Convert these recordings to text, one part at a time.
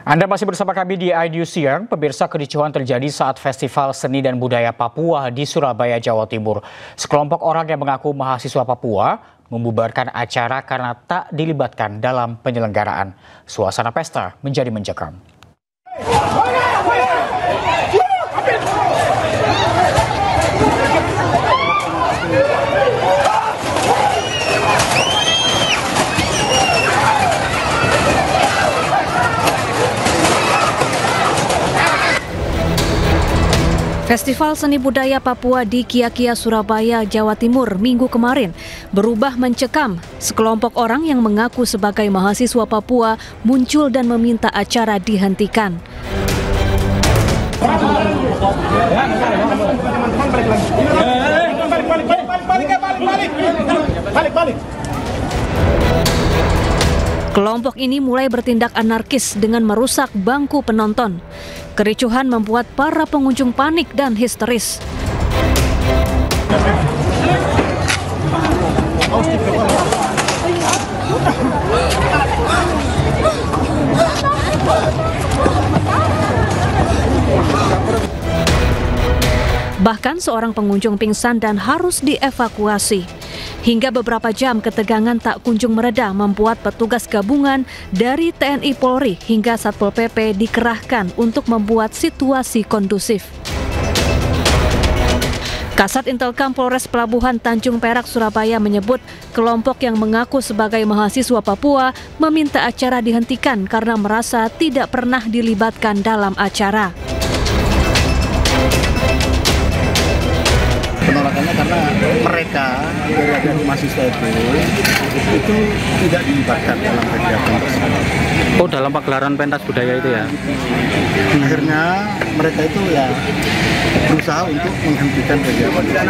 Anda masih bersama kami di iNews Siang. Pemirsa, kericuhan terjadi saat Festival Seni dan Budaya Papua di Surabaya, Jawa Timur. Sekelompok orang yang mengaku mahasiswa Papua membubarkan acara karena tak dilibatkan dalam penyelenggaraan. Suasana pesta menjadi mencekam. Festival Seni Budaya Papua di Kiakia, Surabaya, Jawa Timur Minggu kemarin berubah mencekam. Sekelompok orang yang mengaku sebagai mahasiswa Papua muncul dan meminta acara dihentikan. Kelompok ini mulai bertindak anarkis dengan merusak bangku penonton. Kericuhan membuat para pengunjung panik dan histeris. Bahkan seorang pengunjung pingsan dan harus dievakuasi. Hingga beberapa jam ketegangan tak kunjung mereda membuat petugas gabungan dari TNI Polri hingga Satpol PP dikerahkan untuk membuat situasi kondusif. Kasat Intelkam Polres Pelabuhan Tanjung Perak, Surabaya menyebut kelompok yang mengaku sebagai mahasiswa Papua meminta acara dihentikan karena merasa tidak pernah dilibatkan dalam acara. Penolakannya karena mereka dari mahasiswa itu tidak dilibatkan dalam kegiatan tersebut. Oh, dalam pagelaran pentas budaya itu ya? Akhirnya mereka itu ya berusaha untuk menghentikan kegiatan.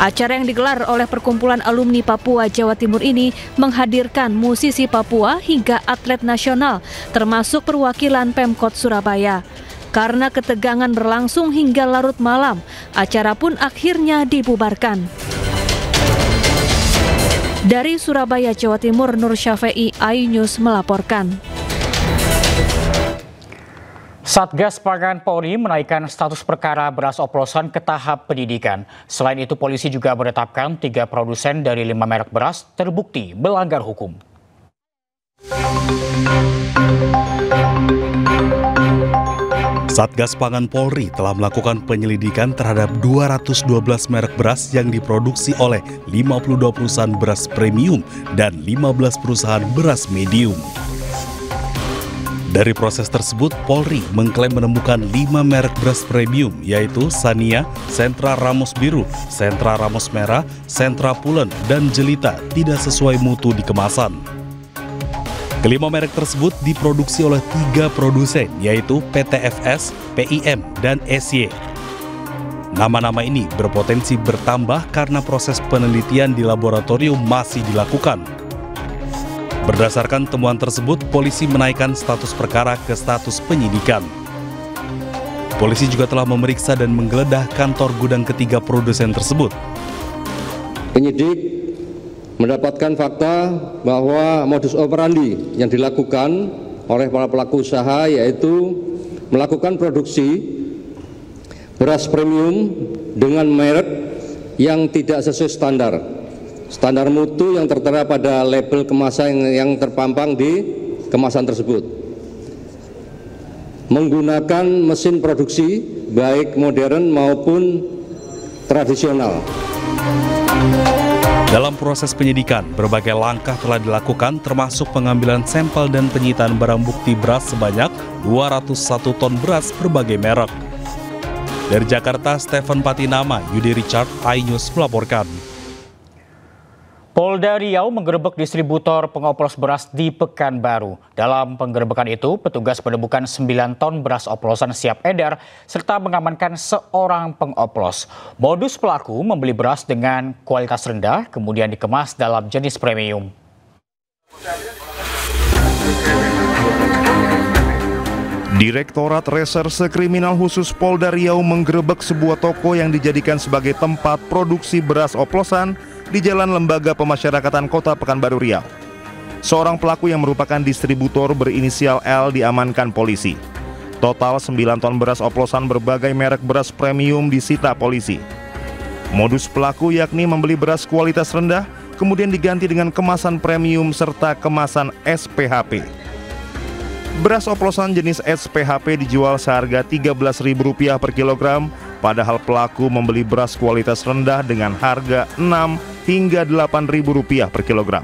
Acara yang digelar oleh Perkumpulan Alumni Papua Jawa Timur ini menghadirkan musisi Papua hingga atlet nasional, termasuk perwakilan Pemkot Surabaya. Karena ketegangan berlangsung hingga larut malam, acara pun akhirnya dibubarkan. Dari Surabaya, Jawa Timur, Nur Syafei, iNews melaporkan. Satgas Pangan Polri menaikkan status perkara beras oplosan ke tahap penyidikan. Selain itu, polisi juga menetapkan 3 produsen dari 5 merek beras terbukti melanggar hukum. Satgas Pangan Polri telah melakukan penyelidikan terhadap 212 merek beras yang diproduksi oleh 52 perusahaan beras premium dan 15 perusahaan beras medium. Dari proses tersebut, Polri mengklaim menemukan 5 merek beras premium, yaitu Sania, Sentra Ramos Biru, Sentra Ramos Merah, Sentra Pulen, dan Jelita tidak sesuai mutu di kemasan. Kelima merek tersebut diproduksi oleh 3 produsen, yaitu PTFS, PIM, dan SY. Nama-nama ini berpotensi bertambah karena proses penelitian di laboratorium masih dilakukan. Berdasarkan temuan tersebut, polisi menaikkan status perkara ke status penyidikan. Polisi juga telah memeriksa dan menggeledah kantor gudang ketiga produsen tersebut. Penyidik mendapatkan fakta bahwa modus operandi yang dilakukan oleh para pelaku usaha yaitu melakukan produksi beras premium dengan merek yang tidak sesuai standar mutu yang tertera pada label kemasan yang terpampang di kemasan tersebut, menggunakan mesin produksi baik modern maupun tradisional. Dalam proses penyidikan, berbagai langkah telah dilakukan termasuk pengambilan sampel dan penyitaan barang bukti beras sebanyak 201 ton beras berbagai merek. Dari Jakarta, Stephen Patinama, Yudi Richard, iNews melaporkan. Polda Riau menggerebek distributor pengoplos beras di Pekanbaru. Dalam penggerebekan itu, petugas menemukan 9 ton beras oplosan siap edar serta mengamankan seorang pengoplos. Modus pelaku membeli beras dengan kualitas rendah kemudian dikemas dalam jenis premium. Direktorat Reserse Kriminal Khusus Polda Riau menggerebek sebuah toko yang dijadikan sebagai tempat produksi beras oplosan di Jalan Lembaga Pemasyarakatan Kota Pekanbaru Riau. Seorang pelaku yang merupakan distributor berinisial L diamankan polisi. Total 9 ton beras oplosan berbagai merek beras premium disita polisi. Modus pelaku yakni membeli beras kualitas rendah, kemudian diganti dengan kemasan premium serta kemasan SPHP. Beras oplosan jenis SPHP dijual seharga Rp13.000 per kilogram, padahal pelaku membeli beras kualitas rendah dengan harga Rp6 hingga Rp8.000 per kilogram.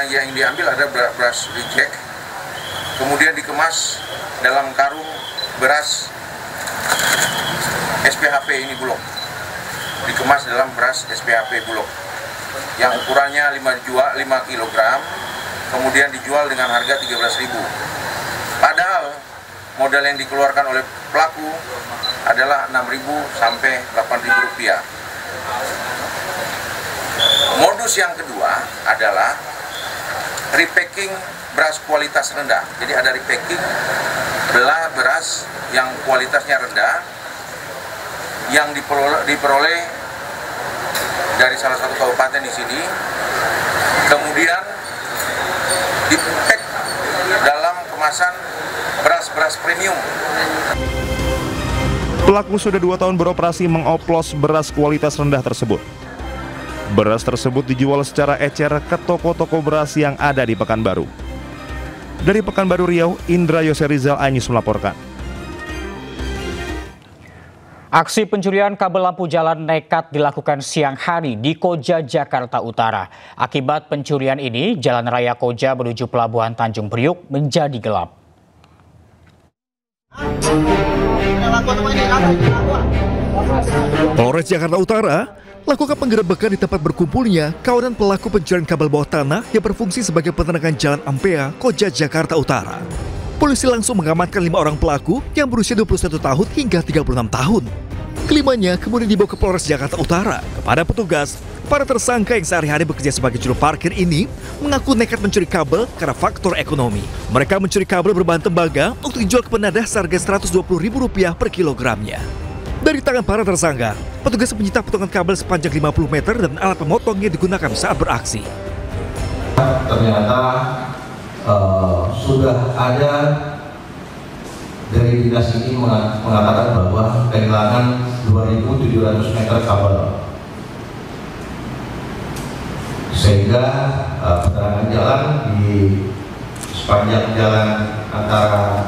Yang diambil ada beras reject, kemudian dikemas dalam karung beras SPHP ini Bulog. Dikemas dalam beras SPHP Bulog yang ukurannya 5 kg, kemudian dijual dengan harga Rp13.000. Padahal modal yang dikeluarkan oleh pelaku adalah Rp6.000 sampai Rp8.000. Modus yang kedua adalah repacking beras kualitas rendah. Jadi ada repacking beras yang kualitasnya rendah yang diperoleh dari salah satu kabupaten di sini, kemudian dipack dalam kemasan beras premium. Pelaku sudah 2 tahun beroperasi mengoplos beras kualitas rendah tersebut. Beras tersebut dijual secara ecer ke toko-toko beras yang ada di Pekanbaru. Dari Pekanbaru Riau, Indra Yoserizal, iNews melaporkan. Aksi pencurian kabel lampu jalan nekat dilakukan siang hari di Koja, Jakarta Utara. Akibat pencurian ini, Jalan Raya Koja menuju Pelabuhan Tanjung Priuk menjadi gelap. Polres Jakarta Utara lakukan penggerebekan di tempat berkumpulnya kawanan pelaku pencurian kabel bawah tanah yang berfungsi sebagai penerangan Jalan Ampea, Koja, Jakarta Utara. Polisi langsung mengamankan 5 orang pelaku yang berusia 21 tahun hingga 36 tahun. Kelimanya kemudian dibawa ke Polres Jakarta Utara. Kepada petugas, para tersangka yang sehari-hari bekerja sebagai juru parkir ini mengaku nekat mencuri kabel karena faktor ekonomi. Mereka mencuri kabel berbahan tembaga untuk dijual ke penadah seharga Rp120.000 per kilogramnya. Dari tangan para tersangka, petugas menyita potongan kabel sepanjang 50 meter dan alat pemotong yang digunakan saat beraksi. Ternyata sudah ada dari dinas ini mengatakan bahwa kehilangan 2.700 meter kabel, sehingga penerangan jalan di sepanjang jalan antara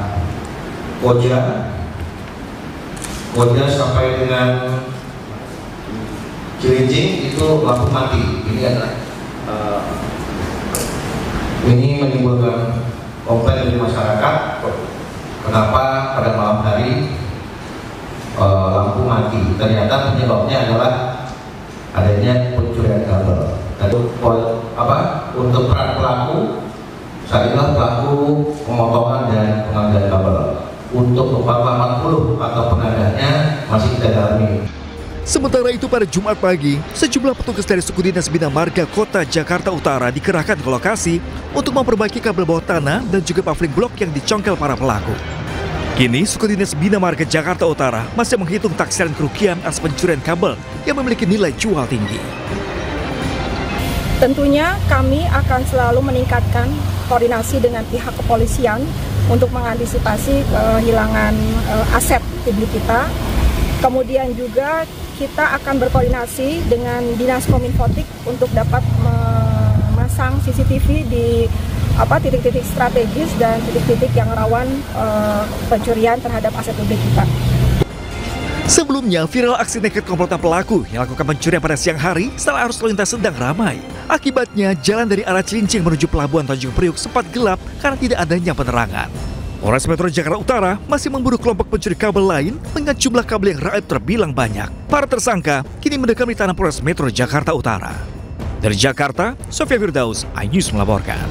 Koja sampai dengan Cilincing itu lampu mati. Ini adalah ini menimbulkan komplain dari masyarakat. Kenapa pada malam hari lampu mati? Ternyata penyebabnya adalah adanya pencurian kabel. Untuk peran pelaku, saat inilah pelaku pemotongan dan pengambilan kabel. Untuk 480 atau penadahnya masih kita dalami. Sementara itu pada Jumat pagi, sejumlah petugas dari Suku Dinas Bina Marga Kota Jakarta Utara dikerahkan ke lokasi untuk memperbaiki kabel bawah tanah dan juga paving blok yang dicongkel para pelaku. Kini Suku Dinas Bina Marga Jakarta Utara masih menghitung taksiran kerugian atas pencurian kabel yang memiliki nilai jual tinggi. Tentunya kami akan selalu meningkatkan koordinasi dengan pihak kepolisian untuk mengantisipasi kehilangan aset publik kita. Kemudian juga kita akan berkoordinasi dengan Dinas Kominfotik untuk dapat memasang CCTV di titik-titik strategis dan titik-titik yang rawan pencurian terhadap aset publik kita. Sebelumnya, viral aksi nekat komplotan pelaku yang lakukan pencurian pada siang hari setelah arus lalu lintas sedang ramai. Akibatnya, jalan dari arah Cilincing menuju Pelabuhan Tanjung Priuk sempat gelap karena tidak adanya penerangan. Polres Metro Jakarta Utara masih memburu kelompok pencuri kabel lain dengan jumlah kabel yang raib terbilang banyak. Para tersangka kini mendekam di tanah Polres Metro Jakarta Utara. Dari Jakarta, Sofia Firdaus, iNews melaporkan.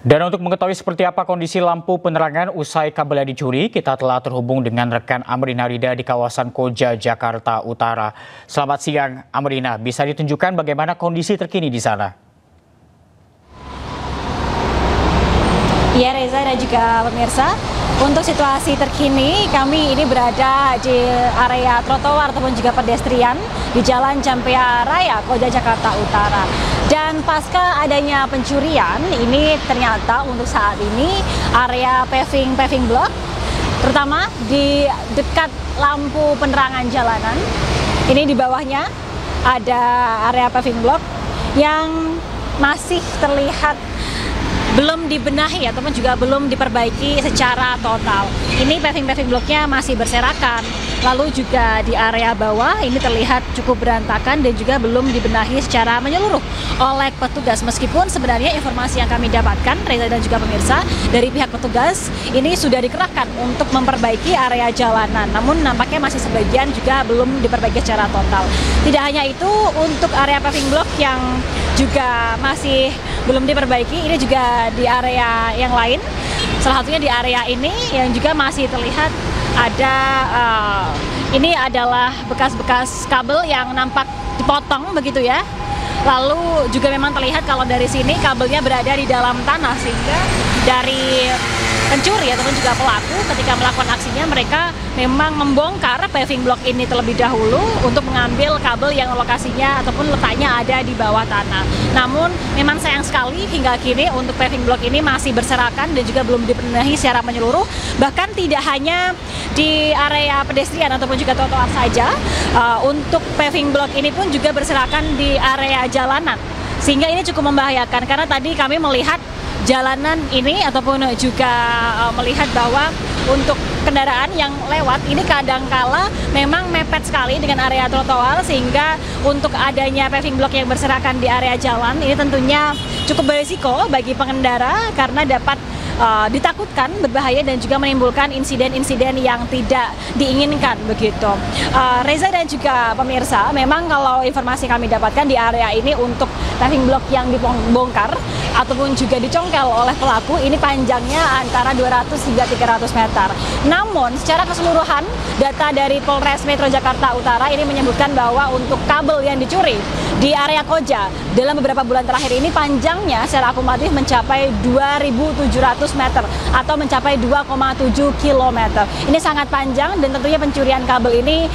Dan untuk mengetahui seperti apa kondisi lampu penerangan usai kabel yang dicuri, kita telah terhubung dengan rekan Amrina Rida di kawasan Koja, Jakarta Utara. Selamat siang, Amrina. Bisa ditunjukkan bagaimana kondisi terkini di sana? Ya, Reza dan juga pemirsa, untuk situasi terkini kami ini berada di area trotoar ataupun juga pedestrian di Jalan Ampea Raya, Koja, Jakarta Utara. Dan Dan pasca adanya pencurian, ini ternyata untuk saat ini area paving block, terutama di dekat lampu penerangan jalanan, ini di bawahnya ada area paving block yang masih terlihat belum dibenahi ataupun juga belum diperbaiki secara total. Ini paving blocknya masih berserakan. Lalu juga di area bawah ini terlihat cukup berantakan dan juga belum dibenahi secara menyeluruh oleh petugas. Meskipun sebenarnya informasi yang kami dapatkan, Reza dan juga pemirsa, dari pihak petugas ini sudah dikerahkan untuk memperbaiki area jalanan. Namun nampaknya masih sebagian juga belum diperbaiki secara total. Tidak hanya itu, untuk area paving block yang juga masih belum diperbaiki, ini juga di area yang lain. Salah satunya di area ini yang juga masih terlihat ada ini adalah bekas-bekas kabel yang nampak dipotong begitu ya. Lalu juga memang terlihat kalau dari sini kabelnya berada di dalam tanah, sehingga dari pencuri ataupun juga pelaku ketika melakukan aksinya, mereka memang membongkar paving block ini terlebih dahulu untuk mengambil kabel yang lokasinya ataupun letaknya ada di bawah tanah. Namun memang sayang sekali hingga kini untuk paving block ini masih berserakan dan juga belum dibenahi secara menyeluruh. Bahkan tidak hanya di area pedestrian ataupun juga trotoar saja, untuk paving block ini pun juga berserakan di area jalanan. Sehingga ini cukup membahayakan karena tadi kami melihat jalanan ini ataupun juga melihat bahwa untuk kendaraan yang lewat ini kadangkala memang mepet sekali dengan area trotoar, sehingga untuk adanya paving block yang berserakan di area jalan ini tentunya cukup berisiko bagi pengendara karena dapat ditakutkan berbahaya dan juga menimbulkan insiden-insiden yang tidak diinginkan begitu. Reza dan juga pemirsa, memang kalau informasi kami dapatkan di area ini untuk paving block yang dibongkar ataupun juga dicongkel oleh pelaku ini panjangnya antara 200 hingga 300 meter. Namun secara keseluruhan data dari Polres Metro Jakarta Utara ini menyebutkan bahwa untuk kabel yang dicuri di area Koja dalam beberapa bulan terakhir ini panjangnya secara akumulatif mencapai 2.700 meter atau mencapai 2,7 km. Ini sangat panjang dan tentunya pencurian kabel ini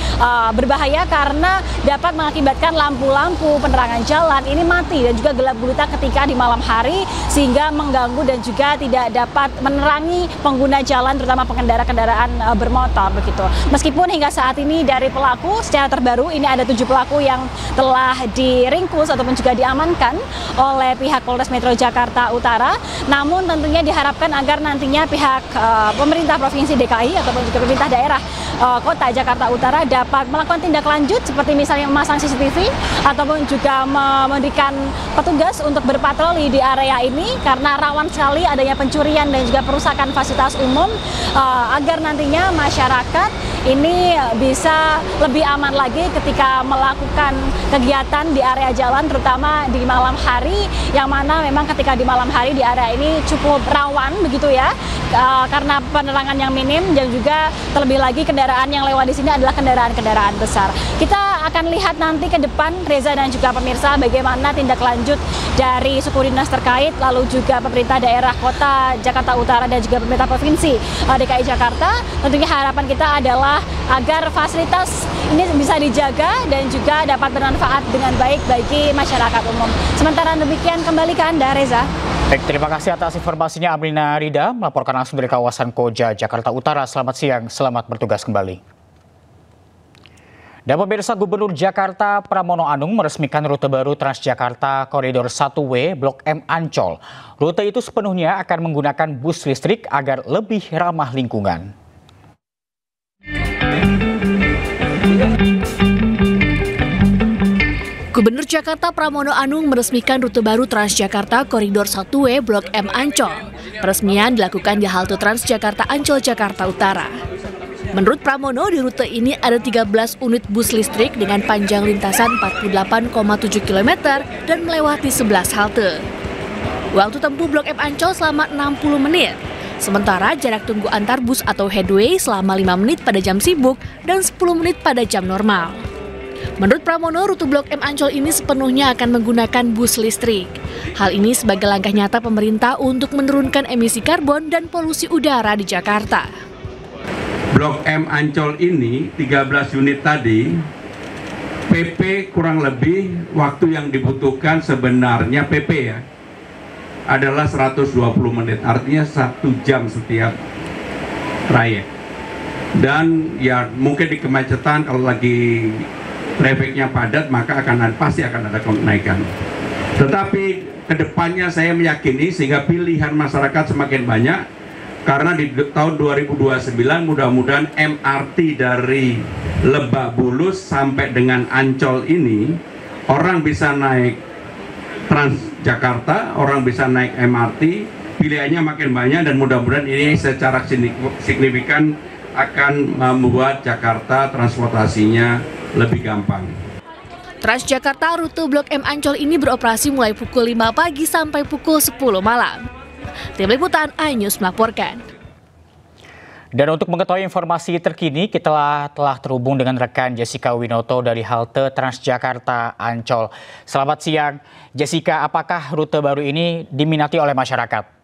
berbahaya karena dapat mengakibatkan lampu-lampu penerangan jalan ini mati dan juga gelap gulita ketika di malam hari, sehingga mengganggu dan juga tidak dapat menerangi pengguna jalan terutama pengendara-kendaraan bermotor begitu. Meskipun hingga saat ini dari pelaku secara terbaru ini ada 7 pelaku yang telah diringkus ataupun juga diamankan oleh pihak Polres Metro Jakarta Utara. Namun tentunya diharapkan agar nantinya pihak pemerintah Provinsi DKI ataupun juga pemerintah daerah Kota Jakarta Utara dapat melakukan tindak lanjut seperti misalnya memasang CCTV ataupun juga memberikan petugas untuk berpatroli di area ini karena rawan sekali adanya pencurian dan juga perusakan fasilitas umum, agar nantinya masyarakat ini bisa lebih aman lagi ketika melakukan kegiatan di area jalan terutama di malam hari, yang mana memang ketika di malam hari di area ini cukup rawan begitu ya, karena penerangan yang minim dan juga terlebih lagi kendaraan yang lewat di sini adalah kendaraan-kendaraan besar. Kita akan lihat nanti ke depan, Reza dan juga pemirsa, bagaimana tindak lanjut dari suku dinas terkait, lalu juga pemerintah daerah Kota Jakarta Utara dan juga pemerintah Provinsi DKI Jakarta. Tentunya harapan kita adalah agar fasilitas ini bisa dijaga dan juga dapat bermanfaat dengan baik bagi masyarakat umum. Sementara demikian, kembali ke Anda, Reza. Baik, terima kasih atas informasinya Abrina Rida, melaporkan langsung dari kawasan Koja, Jakarta Utara. Selamat siang, selamat bertugas kembali. Dan pemirsa, Gubernur Jakarta Pramono Anung meresmikan rute baru Transjakarta Koridor 1W Blok M Ancol. Rute itu sepenuhnya akan menggunakan bus listrik agar lebih ramah lingkungan. Gubernur Jakarta Pramono Anung meresmikan rute baru Transjakarta Koridor 1W Blok M Ancol. Peresmian dilakukan di halte Transjakarta Ancol, Jakarta Utara. Menurut Pramono, di rute ini ada 13 unit bus listrik dengan panjang lintasan 48,7 km dan melewati 11 halte. Waktu tempuh Blok M Ancol selama 60 menit. Sementara jarak tunggu antar bus atau headway selama 5 menit pada jam sibuk dan 10 menit pada jam normal. Menurut Pramono, rute Blok M Ancol ini sepenuhnya akan menggunakan bus listrik. Hal ini sebagai langkah nyata pemerintah untuk menurunkan emisi karbon dan polusi udara di Jakarta. Blok M Ancol ini 13 unit tadi, PP kurang lebih waktu yang dibutuhkan sebenarnya PP ya adalah 120 menit, artinya 1 jam setiap trayek. Dan ya mungkin di kemacetan kalau lagi trafiknya padat maka pasti akan ada kenaikan. Tetapi kedepannya saya meyakini sehingga pilihan masyarakat semakin banyak, karena di tahun 2029 mudah-mudahan MRT dari Lebak Bulus sampai dengan Ancol ini orang bisa naik Transjakarta, orang bisa naik MRT, pilihannya makin banyak dan mudah-mudahan ini secara signifikan akan membuat Jakarta transportasinya lebih gampang. Transjakarta rute Blok M Ancol ini beroperasi mulai pukul 5 pagi sampai pukul 10 malam. Tim Liputan iNews melaporkan. Dan untuk mengetahui informasi terkini, kita telah terhubung dengan rekan Jessica Winoto dari halte Transjakarta Ancol. Selamat siang, Jessica. Apakah rute baru ini diminati oleh masyarakat?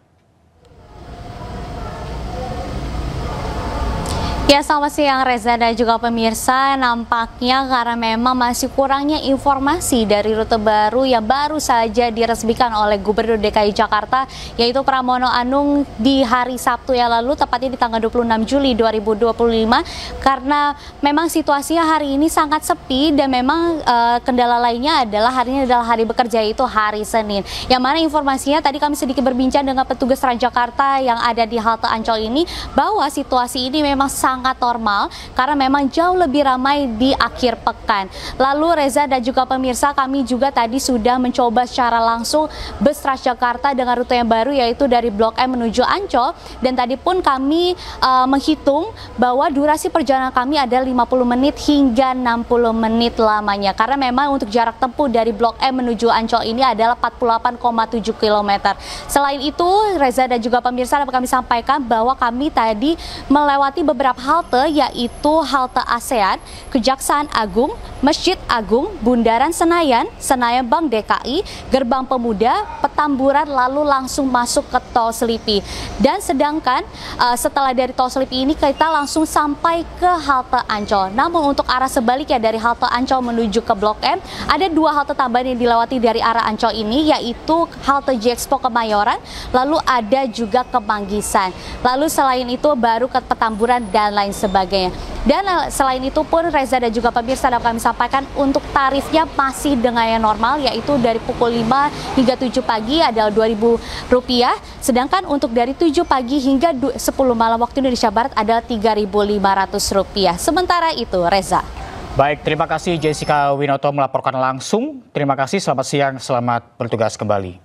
Ya, selamat siang Reza dan juga pemirsa. Nampaknya karena memang masih kurangnya informasi dari rute baru yang baru saja diresmikan oleh Gubernur DKI Jakarta, yaitu Pramono Anung di hari Sabtu yang lalu, tepatnya di tanggal 26 Juli 2025. Karena memang situasinya hari ini sangat sepi dan memang kendala lainnya adalah hari ini adalah hari bekerja, yaitu hari Senin. Yang mana informasinya tadi kami sedikit berbincang dengan petugas Transjakarta yang ada di halte Ancol ini, bahwa situasi ini memang sangat normal karena memang jauh lebih ramai di akhir pekan. Lalu Reza dan juga pemirsa, kami juga tadi sudah mencoba secara langsung bus Transjakarta dengan rute yang baru, yaitu dari Blok M menuju Ancol, dan tadi pun kami menghitung bahwa durasi perjalanan kami ada 50 menit hingga 60 menit lamanya, karena memang untuk jarak tempuh dari Blok M menuju Ancol ini adalah 48,7 km. Selain itu Reza dan juga pemirsa, dapat kami sampaikan bahwa kami tadi melewati beberapa halte, yaitu halte ASEAN, Kejaksaan Agung, Masjid Agung, Bundaran Senayan, Senayan Bank DKI, Gerbang Pemuda, Petamburan, lalu langsung masuk ke Tol Selipi. Dan sedangkan setelah dari Tol Selipi ini kita langsung sampai ke halte Ancol. Namun untuk arah sebaliknya dari halte Ancol menuju ke Blok M, ada 2 halte tambahan yang dilewati dari arah Ancol ini, yaitu halte J-Expo Kemayoran, lalu ada juga ke Manggisan. Lalu selain itu baru ke Petamburan dan lain sebagainya. Dan selain itu pun Reza dan juga pemirsa, dapat kami sampaikan untuk tarifnya masih dengan yang normal, yaitu dari pukul 5 hingga 7 pagi adalah Rp2.000, sedangkan untuk dari 7 pagi hingga 10 malam waktu Indonesia Barat adalah Rp3.500. Sementara itu Reza. Baik, terima kasih Jessica Winoto melaporkan langsung. Terima kasih, selamat siang, selamat bertugas kembali.